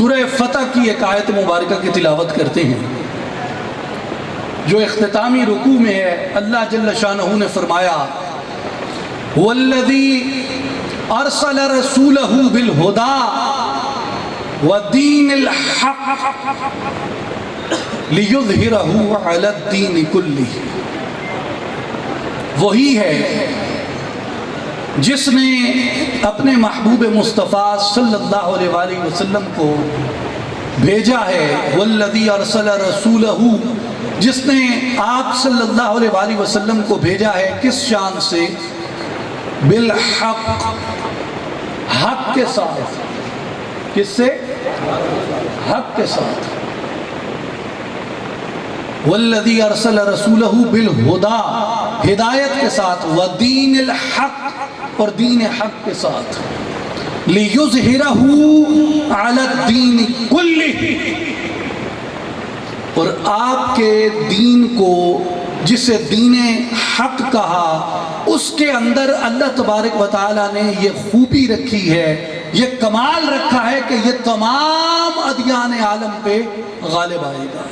سورہ فتح کی ایک آیت مبارکہ کی تلاوت کرتے ہیں جو اختتامی رکوع میں ہے۔ اللہ جل شانہ نے فرمایا والذی ارسل رسولہ بالہدی ودین الحق لیظہرہ علی الدین کلہ، وہی ہے جس نے اپنے محبوب مصطفیٰ صلی اللہ علیہ وآلہ وسلم کو بھیجا ہے۔ والذی ارسل رسولہ، جس نے آپ صلی اللہ علیہ وآلہ وسلم کو بھیجا ہے کس شان سے؟ بالحق، حق کے ساتھ۔ کس سے؟ حق کے ساتھ۔ والذی ارسل رسولہ بالہدی، ہدایت کے ساتھ، ودین الحق، اور دین حق کے ساتھ، لیظہرہ علی الدین کلہ، اور آپ کے دین کو، جسے دین حق کہا، اس کے اندر اللہ تبارک و تعالیٰ نے یہ خوبی رکھی ہے، یہ کمال رکھا ہے کہ یہ تمام ادیان عالم پہ غالب آئے گا۔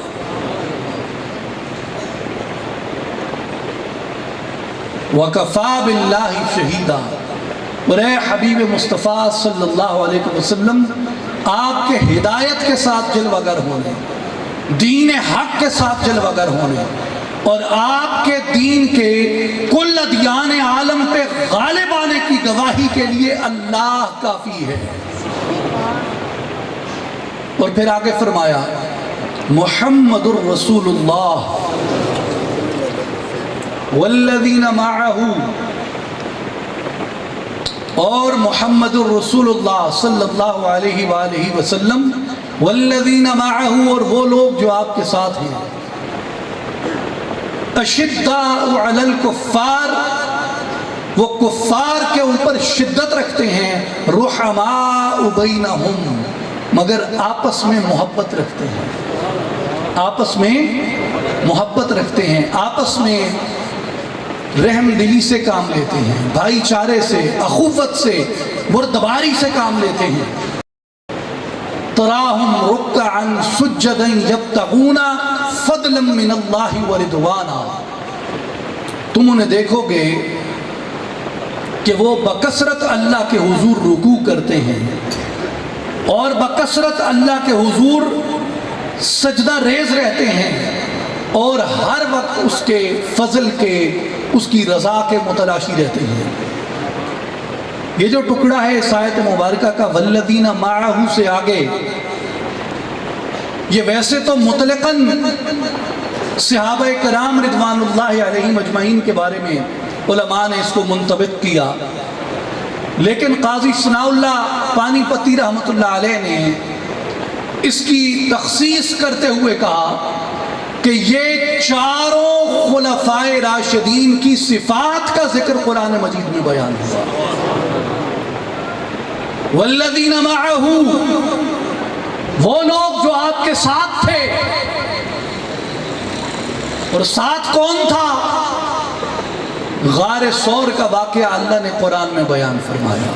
وَكَفَى بِاللَّهِ شَهِيدًا، اور اے حبیب مصطفیٰ صلی اللہ علیہ وسلم، آپ کے ہدایت کے ساتھ جلوہ گر ہونے، دین حق کے ساتھ جلوہ گر ہونے، اور آپ کے دین کے کل ادیان عالم پہ غالب آنے کی گواہی کے لیے اللہ کافی ہے۔ اور پھر آگے فرمایا محمد الرسول اللہ والذین معہ، اور محمد الرسول اللہ صلی اللہ علیہ وآلہ وسلم، والذین معہ، اور وہ لوگ جو آپ کے ساتھ ہیں، اشداء علی الکفار، وہ کفار کے اوپر شدت رکھتے ہیں، رحماء بینہم، مگر آپس میں محبت رکھتے ہیں، آپس میں محبت رکھتے ہیں، آپس میں رحم دلی سے کام لیتے ہیں، بھائی چارے سے، اخوت سے، بردباری سے کام لیتے ہیں۔ تراہم رکعا سجدا یبتغون فضلا من اللہ ورضوانا، تم انہیں دیکھو گے کہ وہ بکثرت اللہ کے حضور رکوع کرتے ہیں اور بکثرت اللہ کے حضور سجدہ ریز رہتے ہیں، اور ہر وقت اس کے فضل کے، اس کی رضا کے متلاشی رہتے ہیں۔ یہ جو ٹکڑا ہے اس آیت مبارکہ کا والذین معہ سے آگے، یہ ویسے تو مطلقاً صحابہ کرام رضوان اللہ علیہم اجمعین کے بارے میں علماء نے اس کو منطبق کیا، لیکن قاضی ثناء اللہ پانی پتی رحمۃ اللہ علیہ نے اس کی تخصیص کرتے ہوئے کہا کہ یہ چاروں خلفائے راشدین کی صفات کا ذکر قرآن مجید میں بیان ہوا۔ والذین معہ، وہ لوگ جو آپ کے ساتھ تھے، اور ساتھ کون تھا؟ غار ثور کا واقعہ اللہ نے قرآن میں بیان فرمایا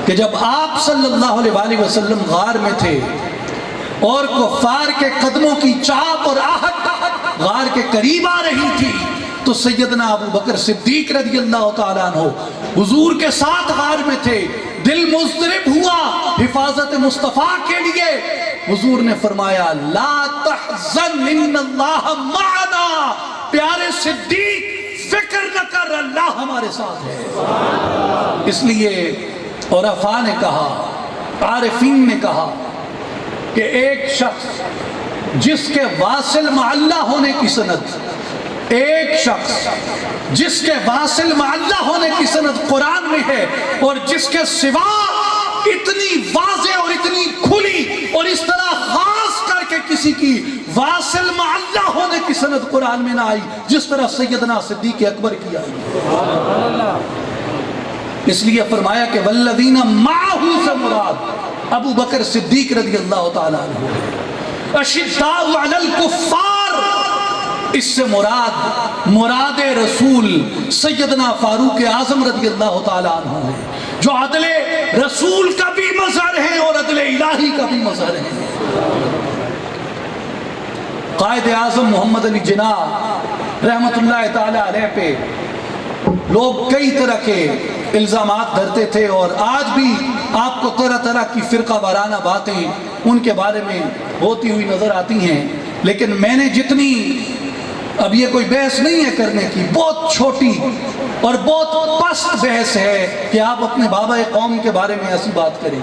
کہ جب آپ صلی اللہ علیہ وآلہ وسلم غار میں تھے اور کفار کے قدموں کی چاپ اور آہٹ غار کے قریب آ رہی تھی، تو سیدنا ابو بکر صدیق رضی اللہ تعالیٰ عنہ حضور کے ساتھ غار میں تھے، دل مضطرب ہوا حفاظت مصطفیٰ کے لیے، حضور نے فرمایا لا تحزن ان اللہ معنا، پیارے صدیق فکر نہ کر، اللہ ہمارے ساتھ ہے۔ اس لیے عرفاء نے کہا، عارفین نے کہا کہ ایک شخص جس کے واصل معلّہ ہونے کی سند، ایک شخص جس کے واصل معلّہ ہونے کی سند قرآن میں ہے، اور جس کے سوا اتنی واضح اور اتنی کھلی اور اس طرح خاص کر کے کسی کی واصل معلّہ ہونے کی سند قرآن میں نہ آئی جس طرح سیدنا صدیق اکبر کی آئی۔ اس لیے فرمایا کہ والذین معہ سے مراد ابو بکر صدیق رضی اللہ تعالیٰ عنہ۔ اشداء علی الکفار، اس سے مراد رسول سیدنا فاروق اعظم رضی اللہ تعالیٰ عنہ ہے، جو عدل رسول کا بھی مظہر ہے اور عدل الہی کا بھی مظہر ہے۔ قائد اعظم محمد علی جناح رحمت اللہ تعالیٰ علیہ پہ لوگ کئی طرح کے الزامات دھرتے تھے، اور آج بھی آپ کو طرح طرح کی فرقہ وارانہ باتیں ان کے بارے میں ہوتی ہوئی نظر آتی ہیں، لیکن میں نے جتنی، اب یہ کوئی بحث نہیں ہے کرنے کی، بہت چھوٹی اور بہت پست بحث ہے کہ آپ اپنے بابا قوم کے بارے میں ایسی بات کریں،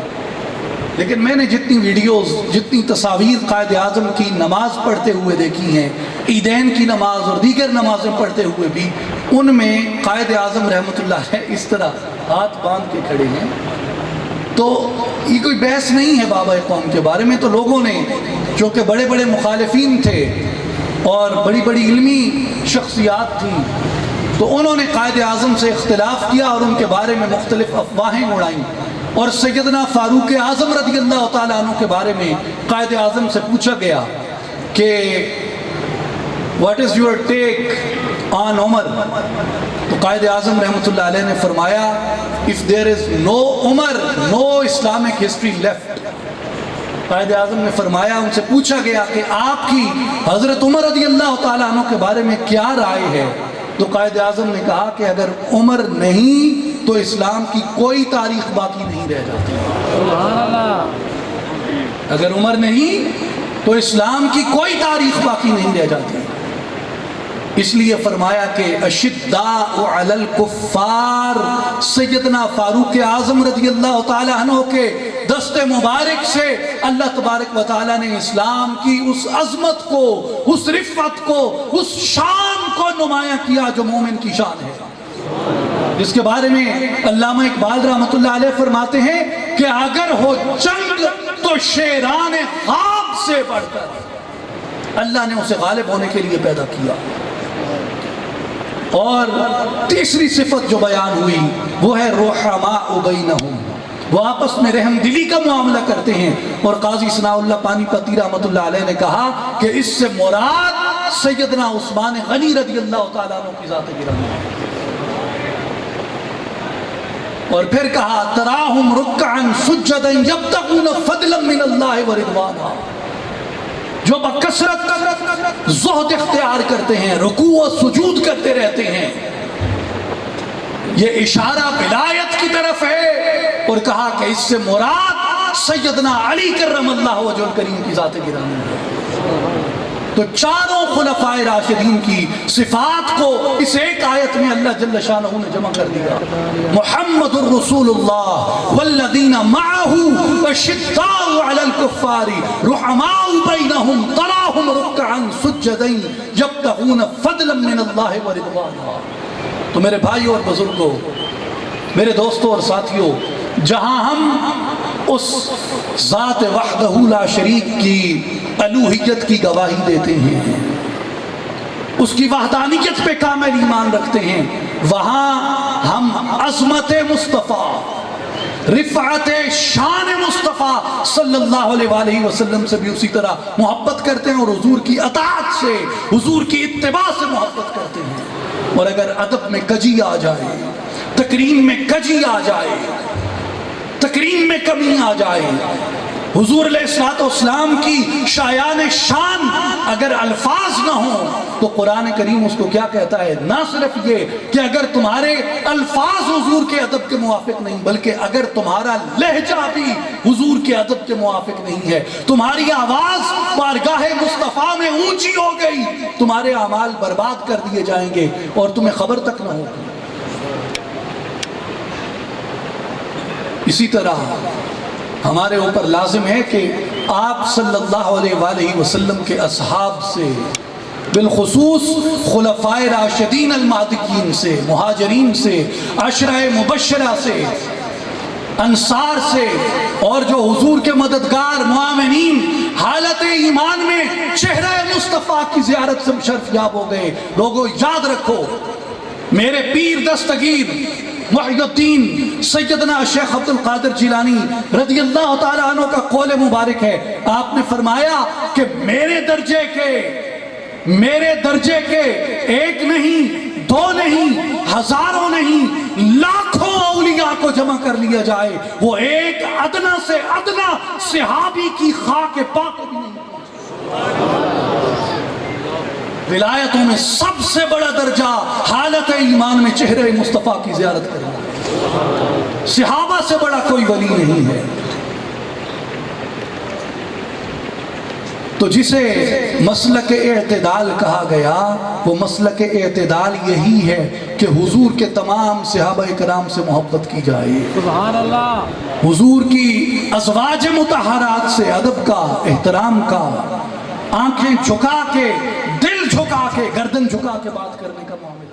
لیکن میں نے جتنی ویڈیوز، جتنی تصاویر قائد اعظم کی نماز پڑھتے ہوئے دیکھی ہیں، عیدین کی نماز اور دیگر نمازیں پڑھتے ہوئے بھی، ان میں قائد اعظم رحمۃ اللہ علیہ اس طرح ہاتھ باندھ کے کھڑے ہیں۔ تو یہ کوئی بحث نہیں ہے بابا قوم کے بارے میں، تو لوگوں نے جو کہ بڑے بڑے مخالفین تھے اور بڑی بڑی علمی شخصیات تھیں، تو انہوں نے قائد اعظم سے اختلاف کیا اور ان کے بارے میں مختلف افواہیں اڑائیں، اور سیدنا فاروق اعظم رضی اللہ تعالیٰ عنہ کے بارے میں قائد اعظم سے پوچھا گیا کہ واٹ از یور ٹیک آن عمر؟ تو قائد اعظم رحمۃ اللہ علیہ نے فرمایا if there is no Umar no Islamic history left۔ Quaid Azam نے فرمایا، ان سے پوچھا گیا کہ آپ کی حضرت عمر رضی اللہ تعالیٰ عنہ کے بارے میں کیا رائے ہے؟ تو قائد اعظم نے کہا کہ اگر عمر نہیں تو اسلام کی کوئی تاریخ باقی نہیں رہ جاتی۔ اگر عمر نہیں تو اسلام کی کوئی تاریخ باقی نہیں رہ جاتی۔ اس لیے فرمایا کہ اشداء علی الکفار، سیدنا فاروق اعظم رضی اللہ تعالیٰ عنہ کے دست مبارک سے اللہ تبارک و تعالیٰ نے اسلام کی اس عظمت کو، اس رفعت کو، اس شان کو نمایاں کیا جو مومن کی شان ہے، جس کے بارے میں علامہ اقبال رحمۃ اللہ علیہ فرماتے ہیں کہ اگر ہو جنگ تو شیران خواب سے بڑھ کر اللہ نے اسے غالب ہونے کے لیے پیدا کیا۔ اور تیسری صفت جو بیان ہوئی وہ ہے رحماء بینہم، وہ آپس میں رحم دلی کا معاملہ کرتے ہیں، اور قاضی ثناء اللہ پانی پتی رحمۃ اللہ علیہ نے کہا کہ اس سے مراد سیدنا عثمان غنی رضی اللہ تعالیٰ عنہ کی ذات گرامی ہے۔ اور پھر کہا تراہم رکعا سجدا یبتغون فضلا من اللہ ورضوانا، جو بکثرت زہد اختیار کرتے ہیں، رکوع و سجود کرتے رہتے ہیں، یہ اشارہ ولایت کی طرف ہے، اور کہا کہ اس سے مراد سیدنا علی کرم اللہ وجہ الکریم کی ذات گرامی ہے۔ تو چاروں خلفائے راشدین کی صفات کو اس ایک آیت میں اللہ جل شانہ نے جمع کر دیا۔ محمد الرسول اللہ والذین معه اشداء علی الکفار رحماء بینہم تراہم رکعا سجدا یبتغون فضلا من اللہ ورضوانا۔ تو میرے بھائیوں اور بزرگوں، میرے دوستوں اور ساتھیوں، جہاں ہم اس ذات وحدہ لا شریک کی الوہیت کی گواہی دیتے ہیں، اس کی وحدانیت پہ کامل ایمان رکھتے ہیں، وہاں ہم عظمت مصطفیٰ، رفعت شان مصطفیٰ صلی اللہ علیہ وآلہ وسلم سے بھی اسی طرح محبت کرتے ہیں، اور حضور کی اطاعت سے، حضور کی اتباع سے محبت کرتے ہیں۔ اور اگر ادب میں کجی آ جائے، تکریم میں کجی آ جائے، تکریم میں کمی آ جائے، حضور علیہ السلام کی شایان شان اگر الفاظ نہ ہوں، تو قرآن کریم اس کو کیا کہتا ہے؟ نہ صرف یہ کہ اگر تمہارے الفاظ حضور کے ادب کے موافق نہیں، بلکہ اگر تمہارا لہجہ بھی حضور کے ادب کے موافق نہیں ہے، تمہاری آواز بارگاہ مصطفیٰ میں اونچی ہو گئی، تمہارے اعمال برباد کر دیے جائیں گے اور تمہیں خبر تک نہ ہوگی۔ اسی طرح ہمارے اوپر لازم ہے کہ آپ صلی اللہ علیہ وآلہ وسلم کے اصحاب سے، بالخصوص خلفائے راشدین المہدیین سے، مہاجرین سے، عشرہ مبشرہ سے، انصار سے، اور جو حضور کے مددگار معاونین حالت ایمان میں چہرہ مصطفیٰ کی زیارت سے شرف یاب ہو گئے، لوگوں یاد رکھو، میرے پیر دستگیر محی الدین سیدنا شیخ عبد القادر جیلانی رضی اللہ تعالیٰ عنہ کا قول مبارک ہے، آپ نے فرمایا کہ میرے درجے کے میرے درجے کے ایک نہیں دو نہیں ہزاروں نہیں لاکھوں اولیاء کو جمع کر لیا جائے وہ ایک ادنا سے ادنا صحابی کی خاک پاک بھی نہیں ولایتوں میں سب سے بڑا درجہ حالت ایمان میں چہرے مصطفیٰ کی زیارت کرنا صحابہ سے بڑا کوئی ولی نہیں ہے تو جسے مسلک اعتدال کہا گیا وہ مسلک اعتدال یہی ہے کہ حضور کے تمام صحابہ کرام سے محبت کی جائے سبحان اللہ حضور کی ازواج مطہرات سے ادب کا احترام کا آنکھیں جھکا کے دل جھکا کے گردن جھکا کے بات کرنے کا معاملہ